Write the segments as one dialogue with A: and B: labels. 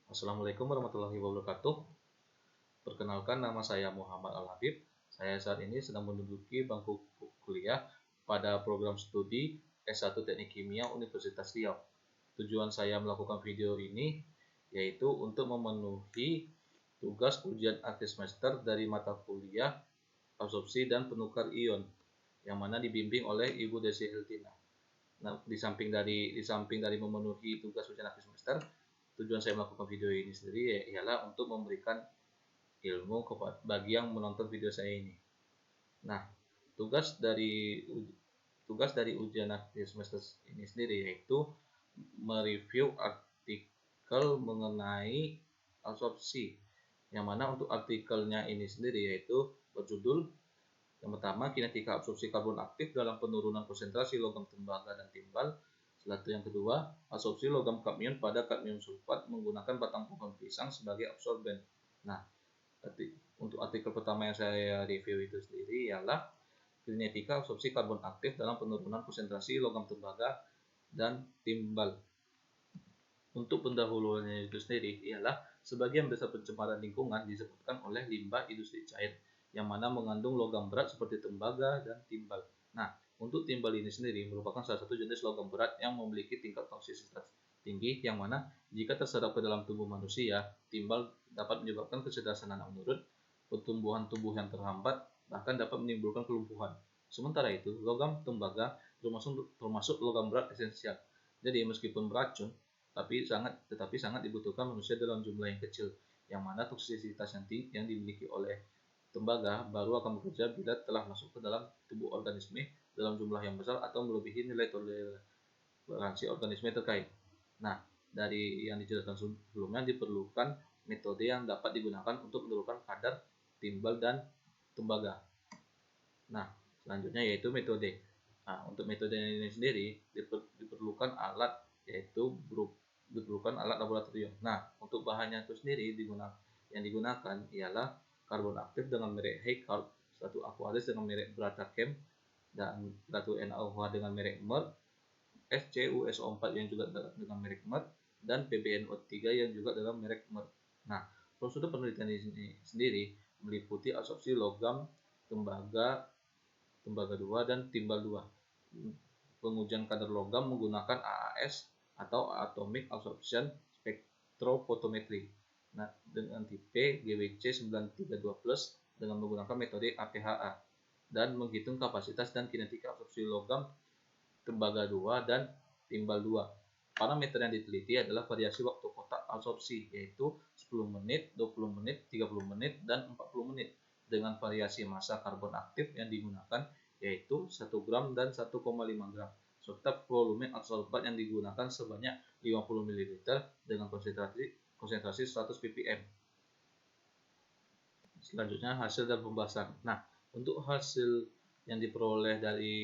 A: Assalamualaikum warahmatullahi wabarakatuh. Perkenalkan, nama saya Muhammad Al-Habib. Saya saat ini sedang menduduki bangku kuliah pada program studi S1 Teknik Kimia Universitas Riau. Tujuan saya melakukan video ini yaitu untuk memenuhi tugas ujian akhir semester dari mata kuliah absorpsi dan penukar ion yang mana dibimbing oleh Ibu Desi Heltina. Nah, di samping dari memenuhi tugas ujian akhir semester, tujuan saya melakukan video ini sendiri ialah untuk memberikan ilmu bagi yang menonton video saya ini. Nah, tugas dari ujian akhir semester ini sendiri yaitu mereview artikel mengenai absorpsi. Yang mana untuk artikelnya ini sendiri yaitu berjudul yang pertama, kinetika absorpsi karbon aktif dalam penurunan konsentrasi logam tembaga dan timbal. Setelah itu yang kedua, absorpsi logam kadmium pada kadmium sulfat menggunakan batang pohon pisang sebagai absorben. Nah, untuk artikel pertama yang saya review itu sendiri ialah kinetika absorpsi karbon aktif dalam penurunan konsentrasi logam tembaga dan timbal. Untuk pendahuluannya itu sendiri ialah sebagian besar pencemaran lingkungan disebabkan oleh limbah industri cair yang mana mengandung logam berat seperti tembaga dan timbal. Nah, untuk timbal ini sendiri merupakan salah satu jenis logam berat yang memiliki tingkat toksisitas tinggi yang mana jika terserap ke dalam tubuh manusia, timbal dapat menyebabkan kecerdasan anak menurun, pertumbuhan tubuh yang terhambat, bahkan dapat menimbulkan kelumpuhan. Sementara itu, logam tembaga termasuk logam berat esensial. Jadi meskipun beracun, tetapi sangat dibutuhkan manusia dalam jumlah yang kecil, yang mana toksisitas yang dimiliki oleh tembaga baru akan bekerja bila telah masuk ke dalam tubuh organisme dalam jumlah yang besar atau melebihi nilai toleransi organisme terkait. Nah, dari yang dijelaskan sebelumnya diperlukan metode yang dapat digunakan untuk menurunkan kadar timbal dan tembaga. Nah, selanjutnya yaitu metode. Nah, untuk metode ini sendiri diperlukan alat alat laboratorium. Nah, untuk bahannya itu sendiri yang digunakan ialah karbon aktif dengan merek Heikarb, satu Aquaris dengan merek Bratachem, dan batu NaOH dengan merek Merck, SCuSO4 yang juga dengan merek Merck, dan PbNO3 yang juga dengan merek Merck. Nah, prosedur penelitian ini sendiri meliputi absorpsi logam tembaga 2 dan timbal 2. Pengujian kadar logam menggunakan AAS atau Atomic Absorption Spectrophotometry. Nah, dengan tipe GWC 932+ dengan menggunakan metode APHA dan menghitung kapasitas dan kinetika absorpsi logam tembaga 2 dan timbal 2. Parameter yang diteliti adalah variasi waktu kotak absorpsi yaitu 10 menit, 20 menit, 30 menit, dan 40 menit dengan variasi massa karbon aktif yang digunakan yaitu 1 gram dan 1,5 gram serta volume adsorbat yang digunakan sebanyak 50 ml dengan konsentrasi 100 ppm. Selanjutnya hasil dan pembahasan. Nah, untuk hasil yang diperoleh dari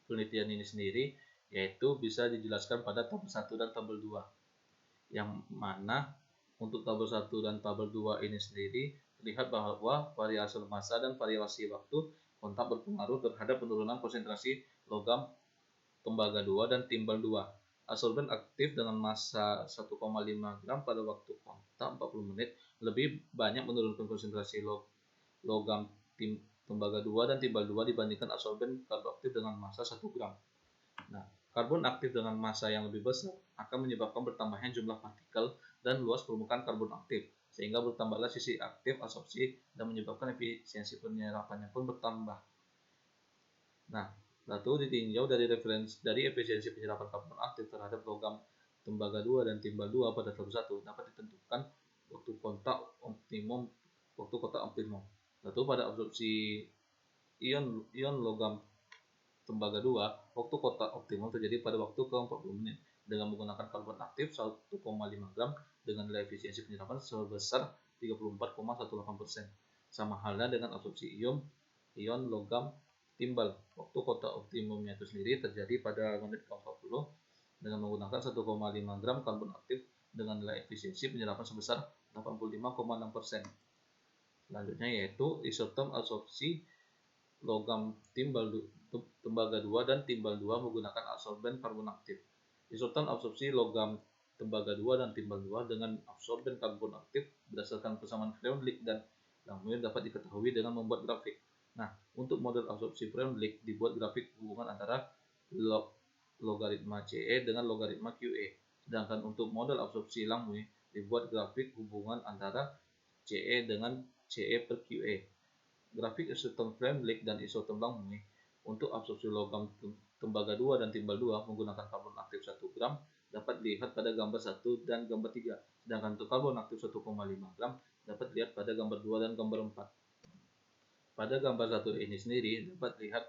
A: penelitian ini sendiri yaitu bisa dijelaskan pada tabel 1 dan tabel 2. Yang mana untuk tabel 1 dan tabel 2 ini sendiri terlihat bahwa variasi massa dan variasi waktu kontak berpengaruh terhadap penurunan konsentrasi logam tembaga 2 dan timbal 2. Absorben aktif dengan massa 1,5 gram pada waktu kontak 40 menit lebih banyak menurunkan konsentrasi logam tembaga 2 dan timbal 2 dibandingkan absorben karbon aktif dengan massa 1 gram. Nah, karbon aktif dengan massa yang lebih besar akan menyebabkan bertambahnya jumlah partikel dan luas permukaan karbon aktif, sehingga bertambahlah sisi aktif absorpsi dan menyebabkan efisiensi penyerapannya pun bertambah. Nah, lalu ditinjau dari efisiensi penyerapan karbon aktif terhadap logam tembaga 2 dan timbal 2 pada tabel 1 dapat ditentukan waktu kontak optimum. Lalu pada absorpsi ion logam tembaga 2, waktu kontak optimum terjadi pada waktu ke-40 menit dengan menggunakan karbon aktif 1,5 gram dengan nilai efisiensi penyerapan sebesar 34,18%. Sama halnya dengan absorpsi ion logam timbal. Waktu kontak optimumnya itu sendiri terjadi pada menit ke-40 dengan menggunakan 1,5 gram karbon aktif dengan nilai efisiensi penyerapan sebesar 85,6%. Selanjutnya yaitu isotop absorpsi logam tembaga 2 dan timbal 2 menggunakan absorben karbon aktif. Isotop absorpsi logam tembaga 2 dan timbal 2 dengan absorben karbon aktif berdasarkan persamaan Freundlich dan Langmuir dapat diketahui dengan membuat grafik. Nah, untuk model absorpsi Freundlich dibuat grafik hubungan antara logaritma CE dengan logaritma QE. Sedangkan untuk model absorpsi Langmuir dibuat grafik hubungan antara CE dengan CE per QE. Grafik isotom Freundlich dan isotom Langmuir untuk absorpsi logam tembaga 2 dan timbal 2 menggunakan karbon aktif 1 gram dapat dilihat pada gambar 1 dan gambar 3. Sedangkan untuk karbon aktif 1,5 gram dapat dilihat pada gambar 2 dan gambar 4. Pada gambar 1 ini sendiri dapat dilihat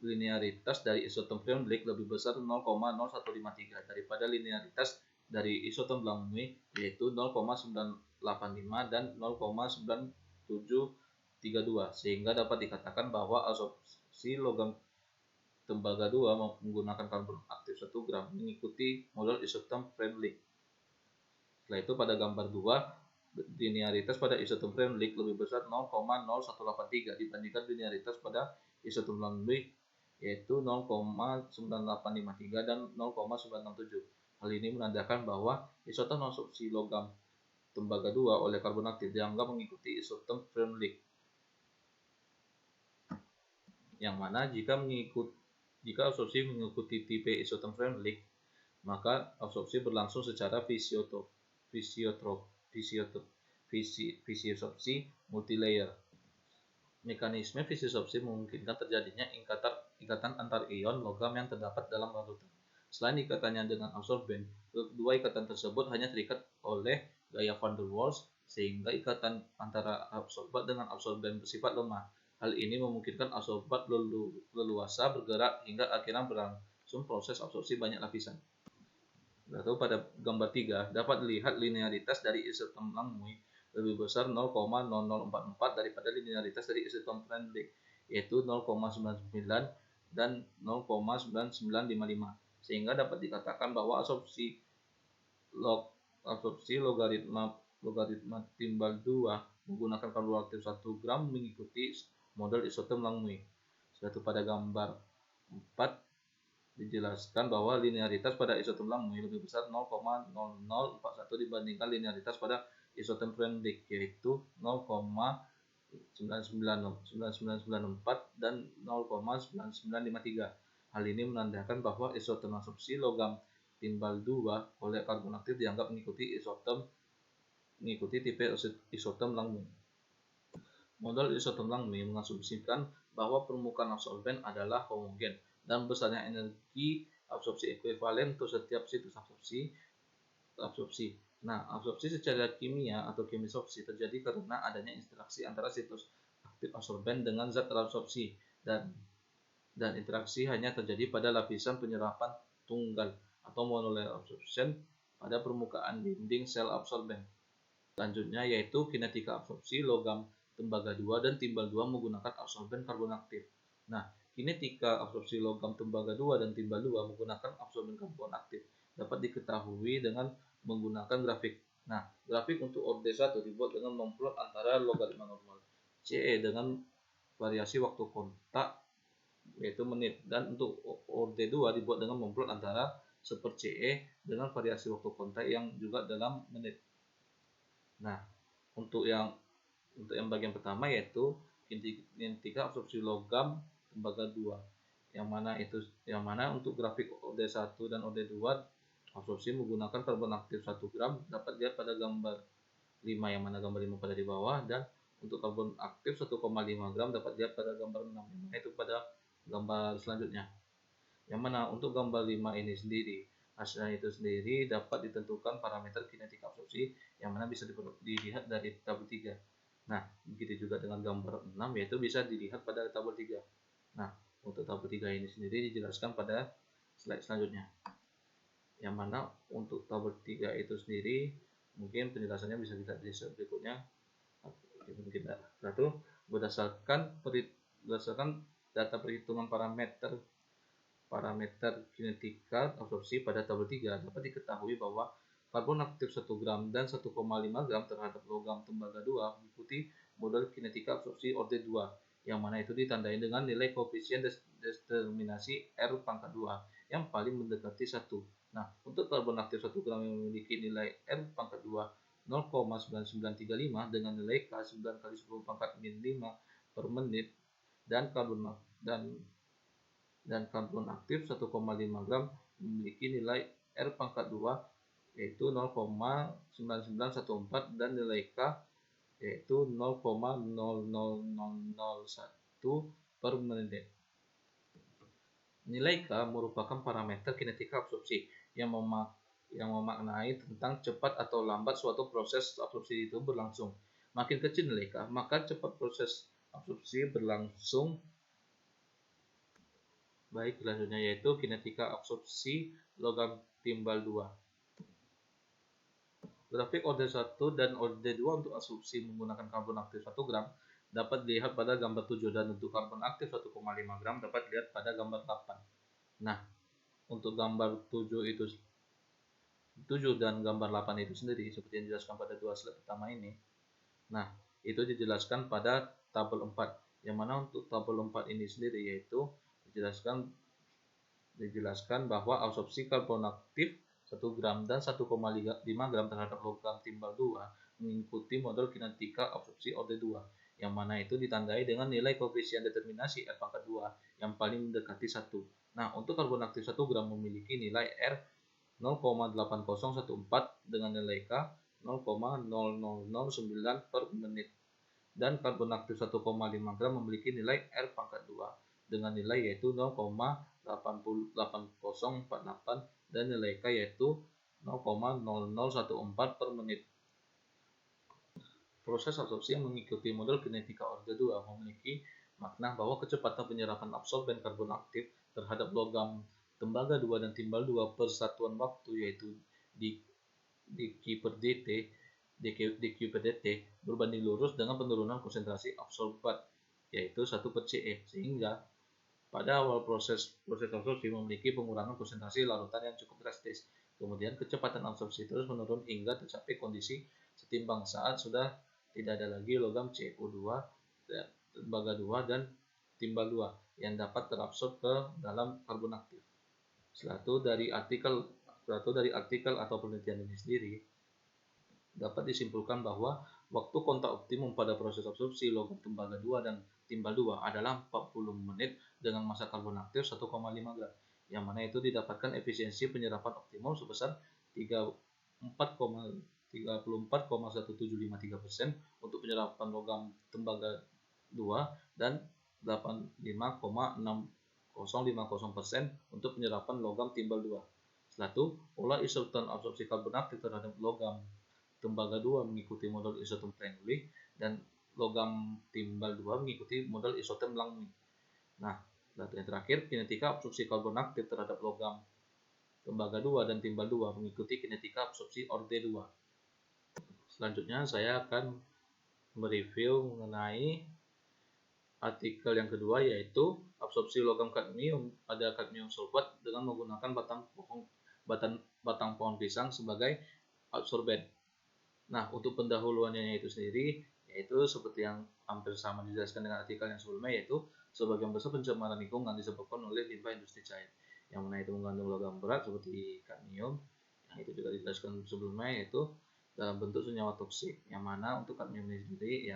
A: linearitas dari isotom Freundlich lebih besar 0,0153 daripada linearitas dari isotom Langmuir yaitu 0,985 dan 0,9732 sehingga dapat dikatakan bahwa absorpsi logam tembaga 2 menggunakan karbon aktif 1 gram mengikuti model isotom Freundlich. Setelah itu pada gambar 2 linearitas pada isotom Freundlich lebih besar 0,0183 dibandingkan linearitas pada isotom Langmuir yaitu 0,9853 dan 0,967. Hal ini menandakan bahwa isotom absorpsi logam tembaga 2 oleh karbon aktif dianggap mengikuti isotom Freundlich. Yang mana jika absorpsi mengikuti tipe isotom Freundlich, maka absorpsi berlangsung secara fisiosopsi multilayer. Mekanisme fisiosopsi memungkinkan terjadinya ikatan antar ion logam yang terdapat dalam larutan. Selain ikatannya dengan absorben, kedua ikatan tersebut hanya terikat oleh gaya van der Waals, sehingga ikatan antara absorbat dengan absorben bersifat lemah. Hal ini memungkinkan absorbat leluasa bergerak hingga akhirnya berlangsung proses absorpsi banyak lapisan. Lalu pada gambar 3 dapat dilihat linearitas dari isotom Langmuir lebih besar 0,0044 daripada linearitas dari isotom Freundlich yaitu 0,99 dan 0,9955 sehingga dapat dikatakan bahwa absorpsi logaritma timbal 2 menggunakan karbon aktif 1 gram mengikuti model isotom Langmuir. Setelah pada gambar 4 dijelaskan bahwa linearitas pada isotom Langmuir lebih besar 0,0041 dibandingkan linearitas pada isotom Freundlich yaitu 0,9994 dan 0,9953. Hal ini menandakan bahwa isotom absorpsi logam timbal 2 oleh karbon aktif dianggap mengikuti tipe isotom Langmuir. Model isotom Langmuir mengasumsikan bahwa permukaan absorben adalah homogen dan besarnya energi absorpsi ekuivalen untuk setiap situs absorpsi. Nah, absorpsi secara kimia atau kemisopsi terjadi karena adanya interaksi antara situs aktif absorben dengan zat terabsorpsi dan interaksi hanya terjadi pada lapisan penyerapan tunggal atau monolayer absorption pada permukaan dinding sel absorben. Selanjutnya yaitu kinetika absorpsi logam tembaga 2 dan timbal 2 menggunakan absorben karbon aktif. Nah, kinetika absorpsi logam tembaga 2 dan timbal 2 menggunakan absorben karbon aktif dapat diketahui dengan menggunakan grafik. Nah, grafik untuk orde 1 dibuat dengan memplot antara logaritma normal CE dengan variasi waktu kontak yaitu menit, dan untuk orde 2 dibuat dengan memplot antara seper CE dengan variasi waktu kontak yang juga dalam menit. Nah, untuk yang bagian pertama yaitu kinetika absorpsi logam tembaga 2 yang mana untuk grafik orde 1 dan orde 2 absorpsi menggunakan karbon aktif 1 gram dapat dilihat pada gambar 5 yang mana gambar 5 pada di bawah, dan untuk karbon aktif 1,5 gram dapat dilihat pada gambar 6 yaitu pada gambar selanjutnya. Yang mana untuk gambar 5 ini sendiri hasilnya itu sendiri dapat ditentukan parameter kinetika absorpsi yang mana bisa dilihat dari tabel 3. Nah, begitu juga dengan gambar 6 yaitu bisa dilihat pada tabel 3. Nah, untuk tabel 3 ini sendiri dijelaskan pada slide selanjutnya. Yang mana untuk tabel 3 itu sendiri mungkin penjelasannya bisa kita di slide berikutnya. Mungkin satu berdasarkan data perhitungan parameter kinetika absorpsi pada tabel 3 dapat diketahui bahwa karbon aktif 1 gram dan 1,5 gram terhadap logam tembaga 2 mengikuti model kinetika absorpsi orde 2 yang mana itu ditandai dengan nilai koefisien determinasi R pangkat 2 yang paling mendekati 1. Nah, untuk karbon aktif 1 gram yang memiliki nilai R pangkat 2 0,9935 dengan nilai K 9 kali 10 pangkat min 5 per menit dan karbon aktif 1,5 gram memiliki nilai R pangkat 2 yaitu 0,9914 dan nilai K yaitu 0,00001 per menit. Nilai K merupakan parameter kinetika absorpsi yang memaknai tentang cepat atau lambat suatu proses absorpsi itu berlangsung. Makin kecil nilai K, maka cepat proses absorpsi berlangsung. Baik, selanjutnya yaitu kinetika absorpsi logam timbal 2. Grafik order 1 dan order 2 untuk absorpsi menggunakan karbon aktif 1 gram dapat dilihat pada gambar 7 dan untuk karbon aktif 1,5 gram dapat dilihat pada gambar 8. Nah, untuk gambar 7 dan gambar 8 itu sendiri seperti yang dijelaskan pada dua slide pertama ini. Nah, itu dijelaskan pada tabel 4. Yang mana untuk tabel 4 ini sendiri yaitu dijelaskan bahwa absorpsi karbon aktif 1 gram dan 1,5 gram terhadap logam timbal 2 mengikuti model kinetika absorpsi order 2, yang mana itu ditandai dengan nilai koefisien determinasi R pangkat 2 yang paling mendekati 1. Nah, untuk karbon aktif 1 gram memiliki nilai R 0,8014 dengan nilai K 0,0009 per menit dan karbon aktif 1,5 gram memiliki nilai R pangkat 2 dengan nilai yaitu 0,8048 dan nilai K yaitu 0,0014 per menit. Proses absorpsi yang mengikuti model kinetika order 2 memiliki makna bahwa kecepatan penyerapan absorben karbon aktif terhadap logam tembaga 2 dan timbal 2 per satuan waktu yaitu dQ per dt berbanding lurus dengan penurunan konsentrasi absorbat yaitu 1 per Ce, sehingga pada awal proses absorpsi memiliki pengurangan konsentrasi larutan yang cukup drastis. Kemudian kecepatan absorpsi terus menurun hingga tercapai kondisi setimbang saat sudah tidak ada lagi logam Cu2, tembaga 2 dan timbal 2 yang dapat terabsorb ke dalam karbon aktif. Suatu dari artikel atau penelitian ini sendiri dapat disimpulkan bahwa waktu kontak optimum pada proses absorpsi logam tembaga 2 dan timbal 2 adalah 40 menit dengan massa karbon aktif 1,5 gram, yang mana itu didapatkan efisiensi penyerapan optimum sebesar 34,1753% untuk penyerapan logam tembaga 2 dan 85,6050% untuk penyerapan logam timbal 2. Setelah itu, pola isoton absorpsi karbon aktif terhadap logam tembaga 2 mengikuti model isoton Bernoulli dan logam timbal 2 mengikuti model isoton Langmuir. Nah, data yang terakhir, kinetika absorpsi karbon aktif terhadap logam tembaga 2 dan timbal 2 mengikuti kinetika absorpsi order 2. Selanjutnya saya akan mereview mengenai artikel yang kedua yaitu absorpsi logam kadmium pada kadmium sulfat dengan menggunakan batang pohon pisang sebagai absorben. Nah, untuk pendahuluannya itu sendiri yaitu seperti yang hampir sama dijelaskan dengan artikel yang sebelumnya, yaitu sebagian besar pencemaran lingkungan disebabkan oleh limbah industri cair yang mana itu mengandung logam berat seperti kadmium, yang itu juga dijelaskan sebelumnya yaitu dalam bentuk senyawa toksik, yang mana untuk kadmium ini sendiri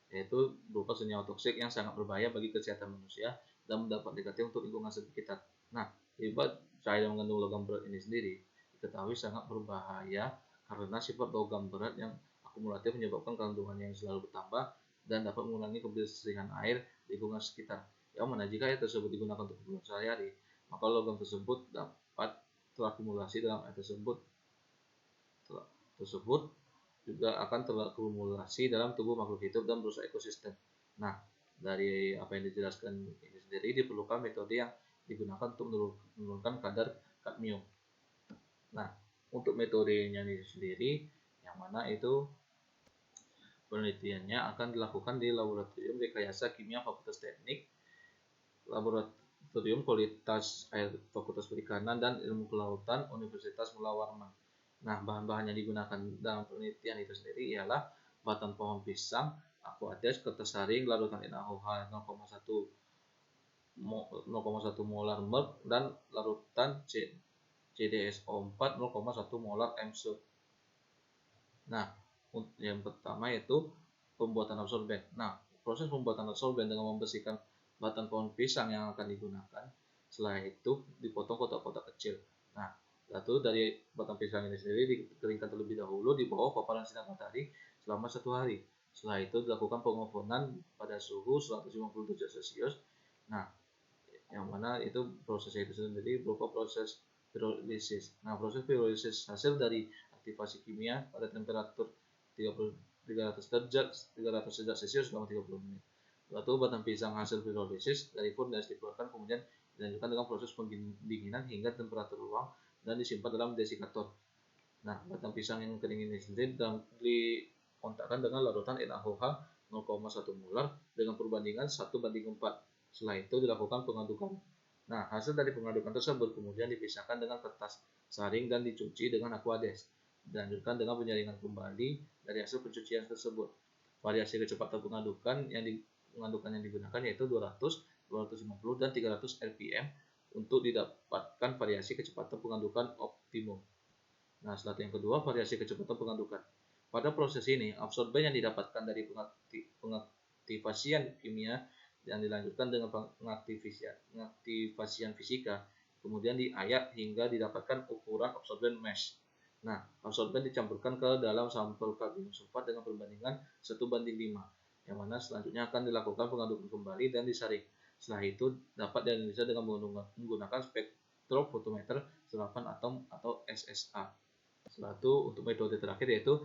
A: yaitu berupa senyawa toksik yang sangat berbahaya bagi kesehatan manusia dan berdampak negatif untuk lingkungan sekitar. Nah, limbah cair yang mengandung logam berat ini sendiri diketahui sangat berbahaya karena sifat logam berat yang akumulatif menyebabkan kandungannya yang selalu bertambah dan dapat mengurangi kebersihan air lingkungan sekitar. Yang mana jika air tersebut digunakan untuk keperluan sehari-hari, maka logam tersebut dapat terakumulasi dalam air tersebut juga akan terakumulasi dalam tubuh makhluk hidup dan merusak ekosistem. Nah, dari apa yang dijelaskan ini sendiri diperlukan metode yang digunakan untuk menurunkan kadar kadmium. Nah, untuk metodenya ini sendiri yang mana itu penelitiannya akan dilakukan di Laboratorium Rekayasa Kimia Fakultas Teknik, Laboratorium Kualitas Air Fakultas Perikanan dan Ilmu Kelautan Universitas Mula Warman. Nah, bahan-bahan yang digunakan dalam penelitian itu sendiri ialah batang pohon pisang, aqueous, kertas saring, larutan NaOH 0,1 molar merk dan larutan CDSO4 0,1 molar M-sub. Nah, yang pertama yaitu pembuatan absorben. Nah, proses pembuatan absorben dengan membersihkan batang pohon pisang yang akan digunakan. Setelah itu dipotong kotak-kotak kecil. Nah, lalu dari batang pisang ini sendiri dikeringkan terlebih dahulu di bawah paparan sinar matahari selama 1 hari. Setelah itu dilakukan pengovenan pada suhu 150 derajat Celcius. Nah, yang mana itu prosesnya itu sendiri berupa proses pirolisis. Nah, proses pirolisis hasil dari aktivasi kimia pada temperatur 300 derajat Celcius selama 30 menit. Lalu batang pisang hasil pirolisis dari furnace dikeluarkan, kemudian dilanjutkan dengan proses pendinginan hingga temperatur ruang dan disimpan dalam desikator. Nah, batang pisang yang kering ini sendiri dikontakkan dengan larutan NaOH 0,1 molar dengan perbandingan 1:4. Setelah itu dilakukan pengadukan. Nah, hasil dari pengadukan tersebut kemudian dipisahkan dengan kertas saring dan dicuci dengan Aquades. Dilanjutkan dengan penyaringan kembali dari hasil pencucian tersebut. Variasi kecepatan pengadukan yang digunakan yaitu 200, 250, dan 300 rpm untuk didapatkan variasi kecepatan pengadukan optimum. Nah, setelah yang kedua, variasi kecepatan pengadukan. Pada proses ini, absorben yang didapatkan dari pengaktifasian kimia yang dilanjutkan dengan pengaktifasian fisika, kemudian diayak hingga didapatkan ukuran absorben mesh. Nah, absorben dicampurkan ke dalam sampel kadmium sulfat dengan perbandingan 1:5, yang mana selanjutnya akan dilakukan pengadukan kembali dan disaring. Setelah itu dapat dianalisa dengan menggunakan spektrofotometer serapan atom atau SSA. Setelah itu untuk metode terakhir yaitu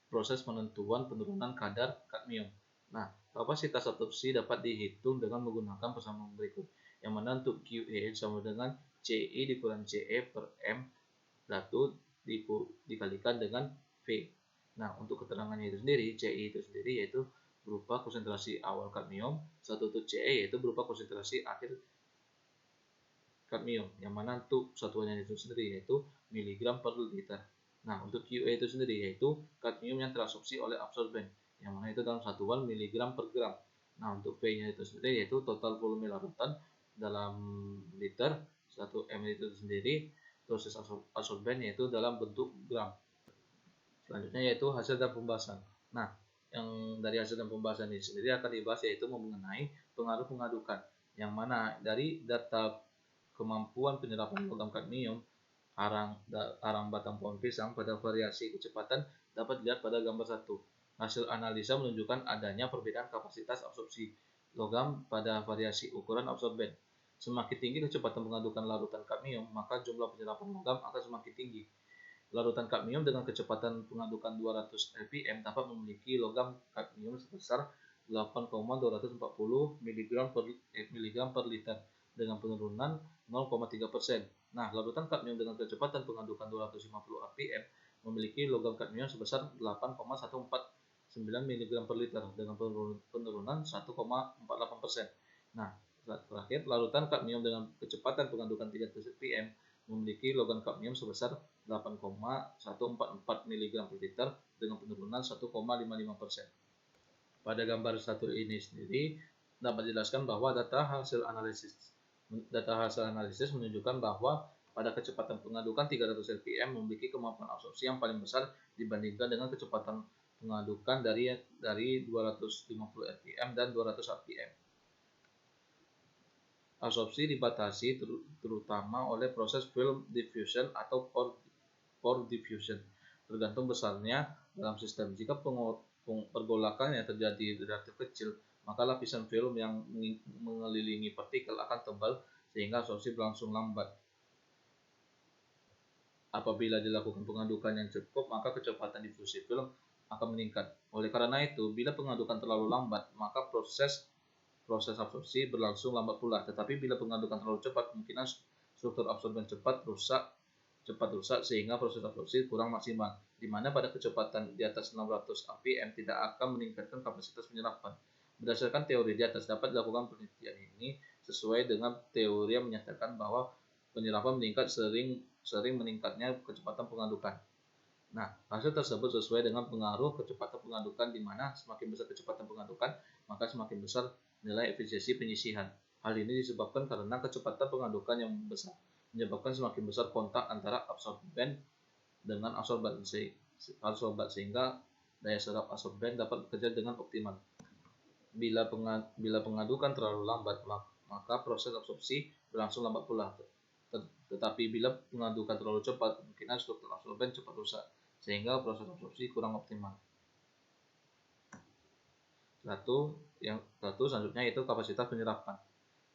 A: proses penentuan penurunan kadar kadmium. Nah, kapasitas absorpsi dapat dihitung dengan menggunakan persamaan berikut, yang mana untuk QE sama dengan CI dikurang CE per M lalu dikalikan dengan V. Nah, untuk keterangannya itu sendiri, CI itu sendiri yaitu berupa konsentrasi awal kadmium, satu untuk CE yaitu berupa konsentrasi akhir kadmium, yang mana untuk satuannya itu sendiri yaitu miligram per liter. Nah, untuk QA itu sendiri yaitu kadmium yang terabsorpsi oleh absorben, yang mana itu dalam satuan miligram per gram. Nah, untuk V-nya itu sendiri yaitu total volume larutan dalam liter 1 ml itu sendiri, proses absorben yaitu dalam bentuk gram. Selanjutnya yaitu hasil dan pembahasan. Nah, yang dari hasil dan pembahasan ini sendiri akan dibahas yaitu mengenai pengaruh pengadukan, yang mana dari data kemampuan penyerapan logam kadmium arang batang pohon pisang pada variasi kecepatan dapat dilihat pada gambar 1. Hasil analisa menunjukkan adanya perbedaan kapasitas absorpsi logam pada variasi ukuran absorben. Semakin tinggi kecepatan pengadukan larutan kadmium, maka jumlah penyerapan logam akan semakin tinggi. Larutan kadmium dengan kecepatan pengadukan 200 rpm dapat memiliki logam kadmium sebesar 8,240 mg per liter dengan penurunan 0,3%. Nah, larutan kadmium dengan kecepatan pengadukan 250 rpm memiliki logam kadmium sebesar 8,149 mg per liter dengan penurunan 1,48%. Nah, terakhir, larutan kadmium dengan kecepatan pengadukan 300 rpm memiliki logam kadmium sebesar 8,144 mg per liter dengan penurunan 1,55%. Pada gambar 1 ini sendiri dapat dijelaskan bahwa data hasil analisis menunjukkan bahwa pada kecepatan pengadukan 300 rpm memiliki kemampuan absorpsi yang paling besar dibandingkan dengan kecepatan pengadukan dari 250 rpm dan 200 rpm. Absorpsi dibatasi terutama oleh proses film diffusion atau pore diffusion, tergantung besarnya dalam sistem. Jika pergolakan yang terjadi relatif kecil, maka lapisan film yang mengelilingi partikel akan tebal sehingga absorpsi berlangsung lambat. Apabila dilakukan pengadukan yang cukup, maka kecepatan difusi film akan meningkat. Oleh karena itu, bila pengadukan terlalu lambat, maka proses absorpsi berlangsung lambat pula. Tetapi bila pengadukan terlalu cepat, kemungkinan struktur absorben cepat rusak sehingga proses absorpsi kurang maksimal, di mana pada kecepatan di atas 600 rpm tidak akan meningkatkan kapasitas penyerapan. Berdasarkan teori di atas, dapat dilakukan penelitian ini sesuai dengan teori yang menyatakan bahwa penyerapan meningkat sering meningkatnya kecepatan pengadukan. Nah, hasil tersebut sesuai dengan pengaruh kecepatan pengadukan, di mana semakin besar kecepatan pengadukan, maka semakin besar nilai efisiensi penyisihan. Hal ini disebabkan karena kecepatan pengadukan yang besar menyebabkan semakin besar kontak antara absorben dengan absorban sehingga daya serap absorben dapat bekerja dengan optimal. Bila pengadukan terlalu lambat, maka proses absorpsi berlangsung lambat pula. Tetapi bila pengadukan terlalu cepat, kemungkinan struktur absorben cepat rusak, sehingga proses absorpsi kurang optimal. Satu selanjutnya yaitu kapasitas penyerapan.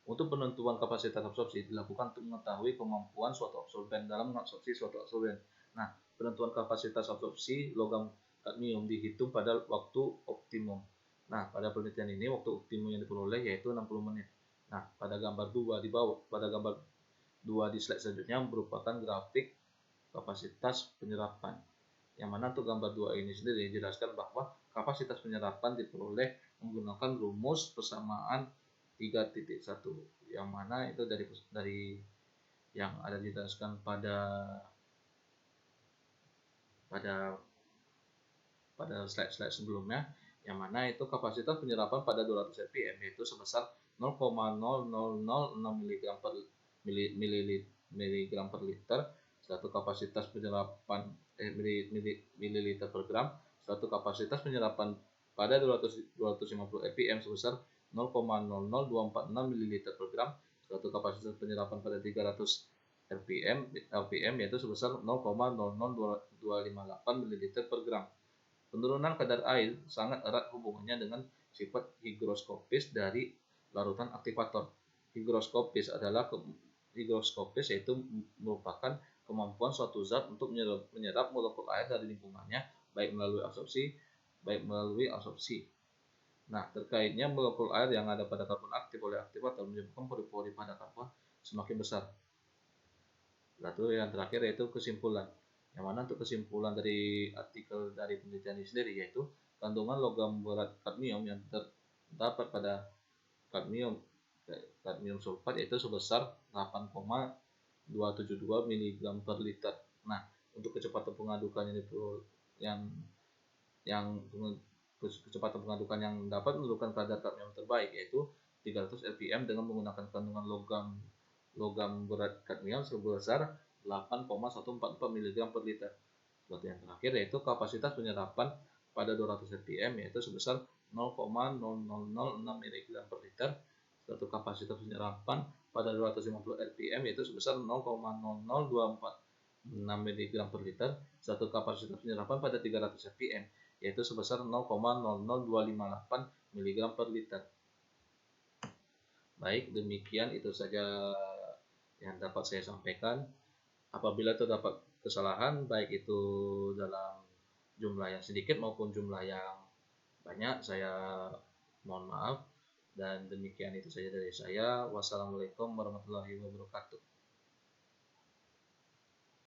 A: Untuk penentuan kapasitas absorpsi dilakukan untuk mengetahui kemampuan suatu absorben dalam mengabsorpsi suatu absorben. Nah, penentuan kapasitas absorpsi logam kadmium dihitung pada waktu optimum. Nah, pada penelitian ini waktu optimum yang diperoleh yaitu 60 menit. Nah, pada gambar 2 di slide selanjutnya merupakan grafik kapasitas penyerapan. Yang mana untuk gambar 2 ini sendiri dijelaskan bahwa kapasitas penyerapan diperoleh menggunakan rumus persamaan 3.1, yang mana itu dari yang ada dijelaskan pada slide sebelumnya, yang mana itu kapasitas penyerapan pada 200 rpm yaitu sebesar 0,0006 mg per liter. Satu kapasitas penyerapan mililiter per gram. Suatu kapasitas penyerapan pada 250 rpm sebesar 0,00246 ml per gram. Suatu kapasitas penyerapan pada 300 rpm yaitu sebesar 0,00258 ml per gram. Penurunan kadar air sangat erat hubungannya dengan sifat higroskopis dari larutan aktivator. Higroskopis yaitu merupakan kemampuan suatu zat untuk menyerap molekul air dari lingkungannya baik melalui absorpsi. Nah, terkaitnya molekul air yang ada pada karbon aktif oleh aktivator menyebabkan pori-pori pada karbon semakin besar. Lalu yang terakhir yaitu kesimpulan. Yang mana untuk kesimpulan dari artikel dari penelitian ini sendiri yaitu kandungan logam berat kadmium yang terdapat pada kadmium sulfat yaitu sebesar 8,272 mg per liter. Nah, untuk kecepatan pengadukan kecepatan pengadukan yang dapat menentukan kadar kadmium terbaik yaitu 300 rpm dengan menggunakan kandungan logam berat kadmium sebesar 8,144 mg per liter. Yang terakhir yaitu kapasitas penyerapan pada 200 rpm yaitu sebesar 0,0006 mg per liter. Suatu kapasitas penyerapan pada 250 rpm yaitu sebesar 0,00246 mg per liter. Suatu kapasitas penyerapan pada 300 rpm yaitu sebesar 0,00258 mg per liter. Baik, demikian itu saja yang dapat saya sampaikan. Apabila terdapat kesalahan baik itu dalam jumlah yang sedikit maupun jumlah yang banyak, saya mohon maaf. Dan demikian itu saja dari saya. Wassalamualaikum warahmatullahi wabarakatuh.